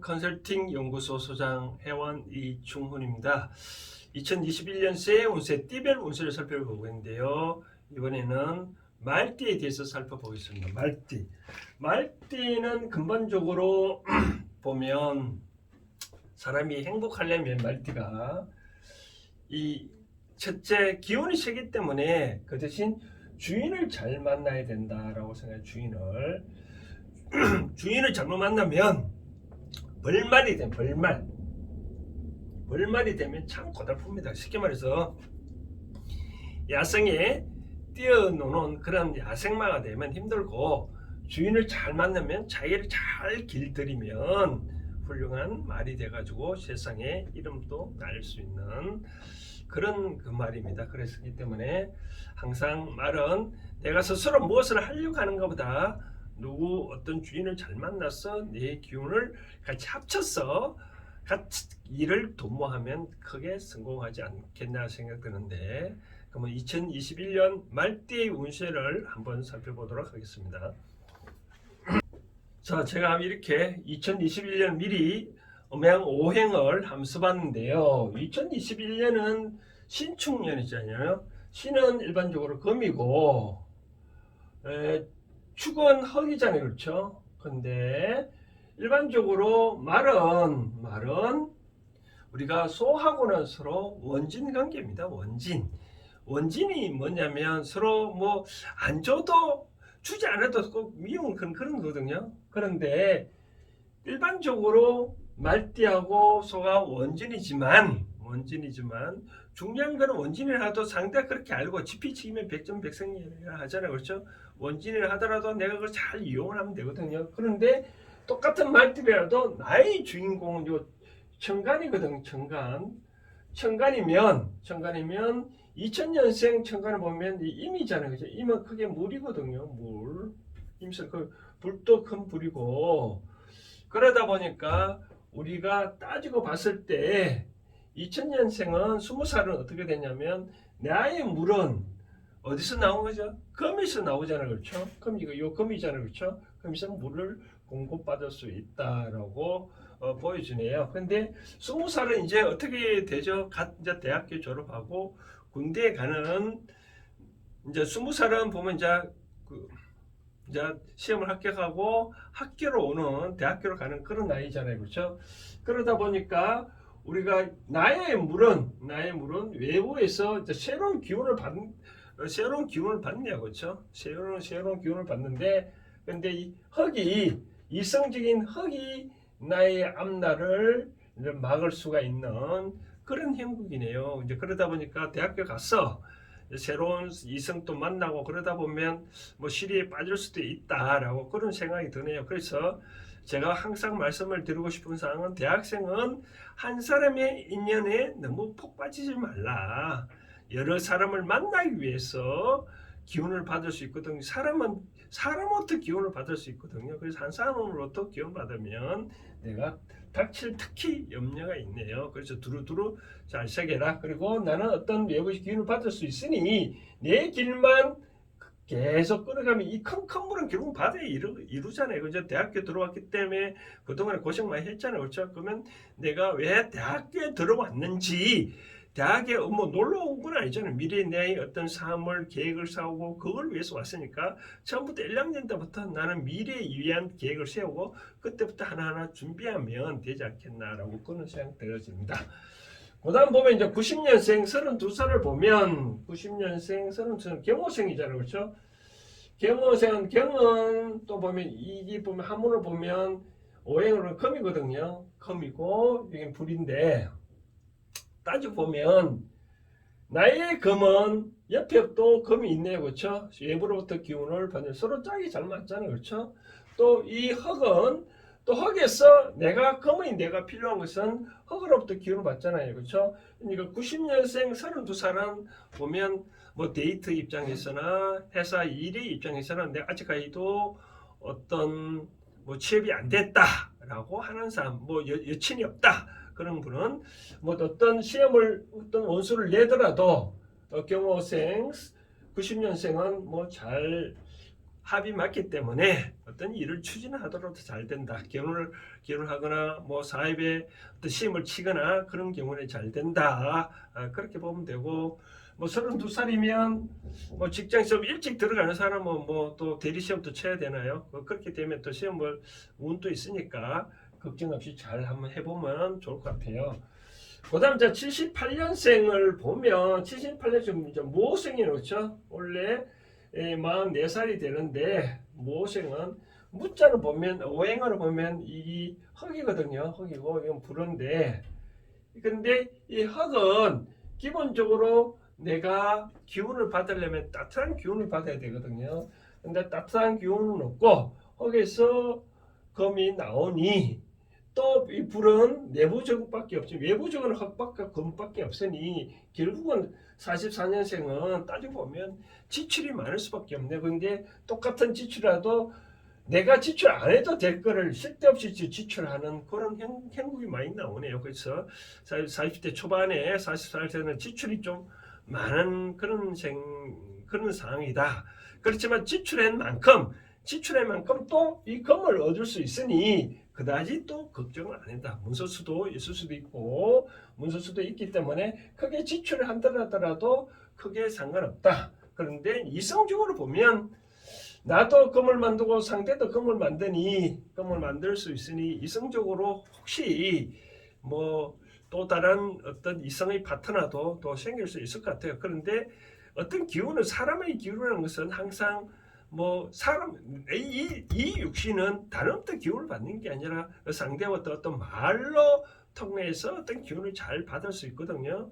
컨설팅 연구소 소장 회원 이충훈입니다. 2021년 새해 운세 띠별 운세를 살펴보고 있는데요. 이번에는 말띠에 대해서 살펴보겠습니다. 말띠는 근본적으로 보면 사람이 행복하려면 말띠가 이 첫째 기운이 세기 때문에 그 대신 주인을 잘 만나야 된다라고 생각해요. 주인을 잘못 만나면 벌말이 되면 벌말이 되면 참 고달픕니다. 쉽게 말해서 야생에 뛰어노는 그런 야생마가 되면 힘들고, 주인을 잘 만나면 자기를 잘 길들이면 훌륭한 말이 돼가지고 세상에 이름도 날릴 수 있는 그런 그 말입니다. 그렇기 때문에 항상 말은 내가 스스로 무엇을 하려고 하는 것보다 어떤 주인을 잘 만나서 내 기운을 같이 합쳐서 같이 일을 도모하면 크게 성공하지 않겠나 생각되는데, 그러면 2021년 말띠의 운세를 한번 살펴보도록 하겠습니다. 자, 제가 이렇게 2021년 미리 음양 5행을 한번 써봤는데요. 2021년은 신축년이잖아요. 신은 일반적으로 금이고, 축은 흙이잖아요. 그렇죠? 근데 일반적으로 말은 우리가 소하고는 서로 원진 관계입니다. 원진이 뭐냐면 서로 뭐 안 줘도 주지 않아도 꼭 미운 그런 거거든요. 그런데 일반적으로 말띠하고 소가 원진이지만 중요한 거는 원진이라 하도 상대가 그렇게 알고 지피치기면 백전백승이라 하잖아요. 그렇죠? 원진이라 하더라도 내가 그걸 잘 이용을 하면 되거든요. 그런데 똑같은 말띠라도 나의 주인공은 요 천간이거든요. 천간이면 2000년생 천간을 보면 임이잖아요. 그죠? 임은 크게 물이거든요. 임서 그 불도 큰 불이고, 그러다 보니까 우리가 따지고 봤을 때 2000년생은 20살은 어떻게 되냐면 나의 물은 어디서 나온 거죠? 금에서 나오잖아요. 그렇죠? 요 금이잖아요. 그렇죠? 금에서 물을 공급받을 수 있다라고 보여주네요. 근데 20살은 이제 어떻게 되죠? 이제 대학교 졸업하고 군대에 가는, 이제 20살은 보면 이제 시험을 합격하고 학교로 오는, 대학교로 가는 그런 나이잖아요. 그렇죠? 그러다 보니까 우리가 나의 물은 외부에서 이제 새로운 기운을 받냐. 그렇죠? 새로운 기운을 받는데, 근데 이 흙이, 이성적인 흙이 나의 앞날을 이제 막을 수가 있는 그런 형국이네요. 이제 그러다 보니까 대학교 가서 새로운 이성도 만나고 그러다 보면 뭐 시리에 빠질 수도 있다라고 그런 생각이 드네요. 그래서 제가 항상 말씀을 드리고 싶은 사항은, 대학생은 한 사람의 인연에 너무 폭 빠지지 말라. 여러 사람을 만나기 위해서 기운을 받을 수 있거든요. 사람으로부터 기운을 받을 수 있거든요. 그래서 한 사람으로부터 기운 받으면 내가 닥칠 특히 염려가 있네요. 그래서 두루두루 잘 새겨라. 그리고 나는 어떤 외부의 기운을 받을 수 있으니 내 길만 계속 끌어가면 이 큰 물은 결국 바다에 이루잖아요. 그죠? 대학교 들어왔기 때문에 그동안에 고생 많이 했잖아요. 그렇죠? 그러면 내가 왜 대학교에 들어왔는지, 대학에 뭐 놀러 온 건 아니잖아요. 미래에 내 어떤 삶을 계획을 세우고 그걸 위해서 왔으니까 처음부터 1학년 때부터 나는 미래에 위한 계획을 세우고 그때부터 하나하나 준비하면 되지 않겠나라고 그런 생각 들어집니다. 그 다음 보면 이제 90년생 32살을 보면, 90년생 32살 경호생이잖아요. 그렇죠? 경은 또 보면 이게 보면 한문을 보면 오행으로는 금이거든요. 금이고 여기 불인데, 따지고 보면 나의 금은 옆에 또 금이 있네요. 그렇죠? 외부로부터 기운을 받는, 서로 짝이 잘 맞잖아요. 그렇죠? 또 이 흙은 또 흙에서 내가 필요한 것은 흙으로부터 기운을 받잖아요. 그렇죠? 그러니까 90년생 32살은 보면 뭐 데이트 입장에서나 회사 일의 입장에서는 내가 아직까지도 어떤 뭐 취업이 안 됐다라고 하는 사람, 뭐 여친이 없다, 그런 분은 뭐 어떤 시험을, 어떤 원수를 내더라도 경호생 90년생은 뭐 잘 합이 맞기 때문에 어떤 일을 추진하더라도 잘 된다. 결혼을 하거나 뭐 사업에 어떤 시험을 치거나 그런 경우는 잘 된다. 그렇게 보면 되고, 뭐 32살이면 뭐 직장 시험 일찍 들어가는 사람은 뭐 또 대리 시험도 쳐야 되나요? 그렇게 되면 또 시험을 운도 있으니까 걱정 없이 잘 한번 해보면 좋을 것 같아요. 그다음 78년생을 보면 78년생 이제 모생이 그렇죠. 원래 44살이 되는데 모생은 무자로 보면 오행으로 보면 이 흑이거든요. 흑이고 이건 불인데, 근데 이 흑은 기본적으로 내가 기운을 받으려면 따뜻한 기운을 받아야 되거든요. 근데 따뜻한 기운은 없고 흑에서 금이 나오니, 또 이 불은 내부적밖에 없지 외부적은 흑박과 금밖에 없으니 결국은 44년생은 따지고 보면 지출이 많을 수밖에 없네. 근데 똑같은 지출이라도 내가 지출 안 해도 될 거를 쓸데없이 지출하는 그런 행국이 많이 나오네요. 그래서 40대 초반에 44세는 지출이 좀 많은 그런 상황이다. 그렇지만 지출한 만큼 또 이 금을 얻을 수 있으니 그다지 또 걱정을 안 한다. 문서수도 있을 수도 있고 문서수도 있기 때문에 크게 지출을 한다더라도 크게 상관없다. 그런데 이성적으로 보면 나도 금을 만들고 상대도 금을 만드니 금을 만들 수 있으니 이성적으로 혹시 뭐 또 다른 어떤 이성의 파트너도 또 생길 수 있을 것 같아요. 그런데 어떤 기운은 사람의 기운이라는 것은 항상 뭐 사람 이 육신은 다른 어떤 기운을 받는 게 아니라 상대와 어떤 말로 통해서 어떤 기운을 잘 받을 수 있거든요.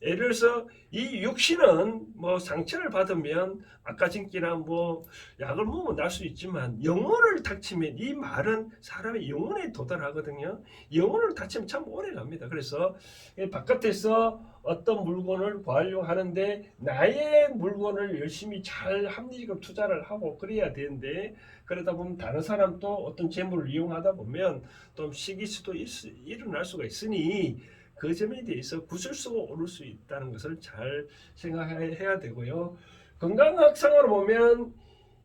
예를 들어서 이 육신은 뭐 상처를 받으면 아까진기나 뭐 약을 먹으면 날 수 있지만 영혼을 다치면 이 말은 사람의 영혼에 도달하거든요. 영혼을 다치면 참 오래 갑니다. 그래서 바깥에서 어떤 물건을 구하려고 하는데 나의 물건을 열심히 잘 합리적으로 투자를 하고 그래야 되는데, 그러다 보면 다른 사람도 어떤 재물을 이용하다 보면 좀 시기수도 일어날 수가 있으니 그 점에 대해서 구설수가 오를 수 있다는 것을 잘 생각해야 되고요. 건강학상으로 보면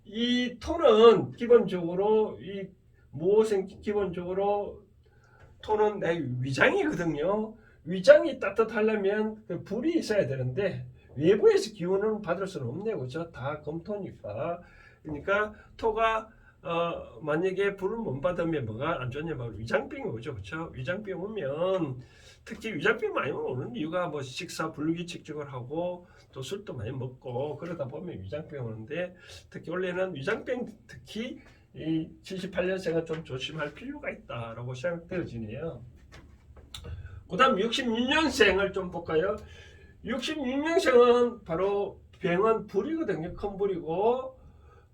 이 토는 기본적으로 이 무엇은 기본적으로 토는 내 위장이거든요. 위장이 따뜻하려면 그 불이 있어야 되는데 외부에서 기운을 받을 수는 없네요. 그렇죠? 다 금토니까. 그러니까 토가 만약에 불을 못 받으면 뭐가 안 좋냐면 위장병이 오죠. 그렇죠? 위장병 오면 특히 위장병 많이 오는 이유가 뭐 식사 불규칙적을 하고 또 술도 많이 먹고 그러다 보면 위장병 오는데, 특히 원래는 위장병 특히 이 78년생은 좀 조심할 필요가 있다라고 생각되어지네요. 그 다음 66년생을 좀 볼까요? 66년생은 바로 병은 불이거든요. 큰 불이고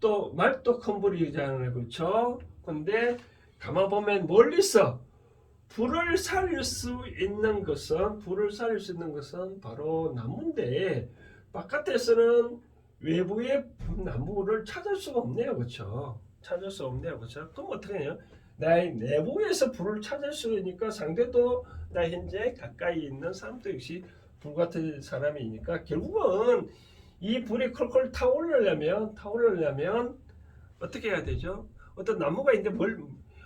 또 말도 큰 불이잖아요. 그렇죠? 근데 가만 보면 멀리서 불을 살릴 수 있는 것은 바로 나무인데 바깥에서는 외부의 나무를 찾을 수가 없네요. 그렇죠? 찾을 수 없네요. 그렇죠? 그럼 어떻게 해요? 나의 내부에서 불을 찾을 수 있으니까 상대도 나 현재 가까이 있는 사람도 역시 불 같은 사람이니까 결국은 이 불이 컬컬 타오르려면 어떻게 해야 되죠? 어떤 나무가 있는데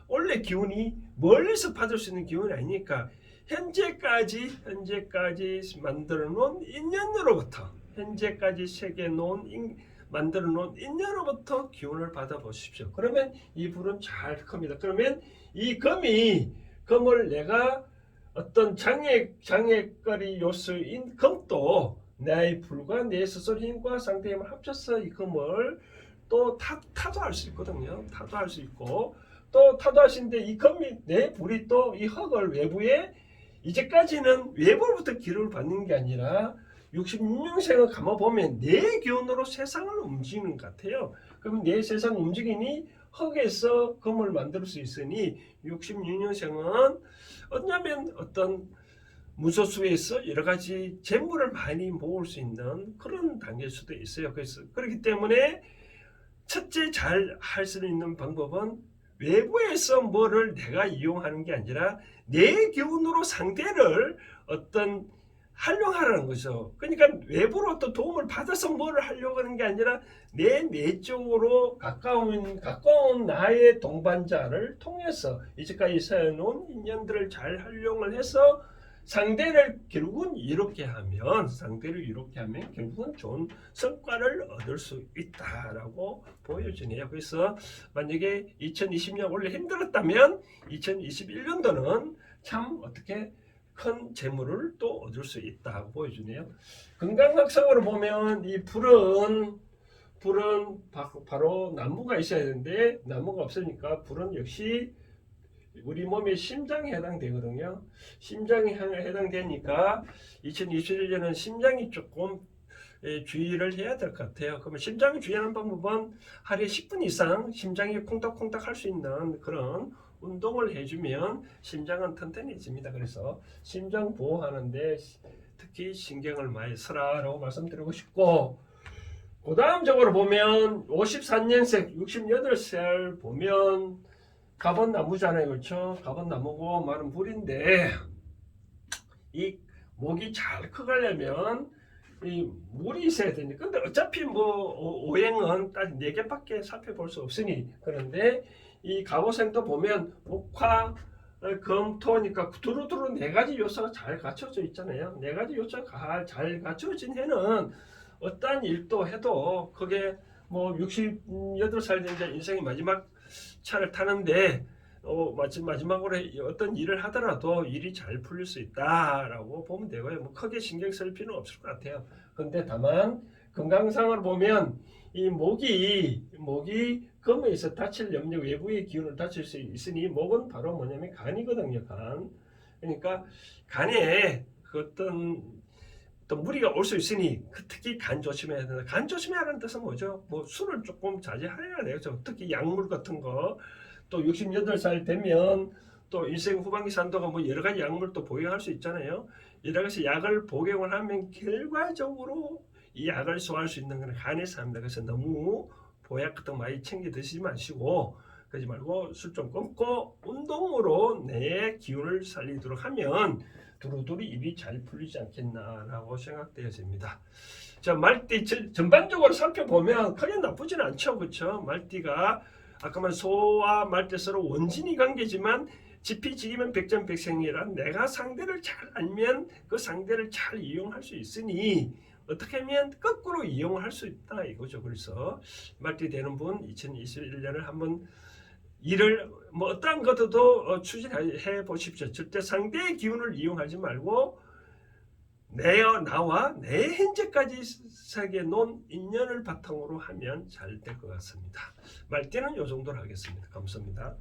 원래 기운이 멀리서 받을 수 있는 기운이 아니니까 현재까지 만들어 놓은 인연으로부터 만들어 놓은 인연으로부터 기운을 받아 보십시오. 그러면 이 불은 잘 큽니다. 그러면 이 금을 내가 어떤 장애거리 요소인 금도 나의 불과 내 스스로 힘과 상대의 힘을 합쳐서 이 금을 또 타도할 수 있거든요. 타도할 수 있고 또 타도하시는데 이 금이 내 불이 또 이 흙을 외부에 이제까지는 외부로부터 기운을 받는 게 아니라 66년생을 감아보면 내 기운으로 세상을 움직이는 것 같아요. 그럼 내 세상 움직이니 흙에서 금을 만들 수 있으니 66년생은 어냐면 어떤 무소수에서 여러 가지 재물을 많이 모을 수 있는 그런 단계일 수도 있어요. 그래서 그렇기 때문에 첫째 잘 할 수 있는 방법은 외부에서 뭐를 내가 이용하는 게 아니라 내 기운으로 상대를 어떤 활용하라는 거죠. 그러니까 외부로 또 도움을 받아서 뭐를 하려고 하는 게 아니라 내 내적으로 가까운 나의 동반자를 통해서 이제까지 쌓여놓은 인연들을 잘 활용을 해서 상대를 이렇게 하면 결국은 좋은 성과를 얻을 수 있다라고 보여지네요. 그래서 만약에 2020년 원래 힘들었다면 2021년도는 참 어떻게 큰 재물을 또 얻을 수 있다고 보여주네요. 건강학적으로 보면 이 불은 바로 나무가 있어야 되는데 나무가 없으니까 불은 역시 우리 몸의 심장에 해당되거든요. 심장에 해당되니까 2021년은 심장이 조금 주의를 해야 될 것 같아요. 그러면 심장을 주의하는 방법은 하루에 10분 이상 심장이 콩닥콩닥 할 수 있는 그런 운동을 해주면 심장은 튼튼해집니다. 그래서 심장 보호하는데 특히 신경을 많이 쓰라라고 말씀드리고 싶고, 그 다음적으로 보면 54년생 68살 보면 가본나무잖아요. 그렇죠? 가본나무고 마른 불인데 이 목이 잘 커가려면 이 물이 있어야 되니까. 근데 어차피 뭐 오행은 딱 4개밖에 살펴볼 수 없으니. 그런데 이 갑오생도 보면 목화 금토니까 두루두루 4가지 요소가 잘 갖춰져 있잖아요. 4가지 요소가 잘 갖춰진 해는 어떠한 일도 해도 그게 뭐 68살 된 인생의 마지막 차를 타는데 마지막으로 어떤 일을 하더라도 일이 잘 풀릴 수 있다라고 보면 되고요. 뭐 크게 신경 쓸 필요는 없을 것 같아요. 근데 다만 건강상으로 보면 이 목이 금에 있어 다칠 염려, 외부의 기운을 다칠 수 있으니 목은 바로 뭐냐면 간이거든요. 간. 그러니까 간에 어떤 또 무리가 올 수 있으니 특히 간 조심해야 된다. 간 조심해야 하는 뜻은 뭐죠? 뭐 술을 조금 자제해야 돼요. 특히 약물 같은 거. 또 68살 되면 또 인생 후반기 산도가 뭐 여러 가지 약물도 복용할 수 있잖아요. 이렇게 해서 약을 복용을 하면 결과적으로 이 약을 소화할 수 있는 건 간에서 합니다. 그래서 너무 보약 같은 거 많이 챙겨 드시지 마시고, 그러지 말고 술 좀 끊고 운동으로 내 기운을 살리도록 하면 두루두루 일이 잘 풀리지 않겠나라고 생각되어집니다. 자, 말띠 전반적으로 살펴보면 크게 나쁘진 않죠. 그렇죠? 말띠가 아까 말 소와 말띠 서로 원진이 관계지만 지피지기면 백전백승이라 내가 상대를 잘 알면 그 상대를 잘 이용할 수 있으니 어떻게 하면 거꾸로 이용할 수 있다 이거죠. 그래서 말띠 되는 분 2021년을 한번 일을 뭐 어떠한 것도 추진해 보십시오. 절대 상대의 기운을 이용하지 말고 나와 내 현재까지 세계 놓은 인연을 바탕으로 하면 잘 될 것 같습니다. 말띠는 이 정도로 하겠습니다. 감사합니다.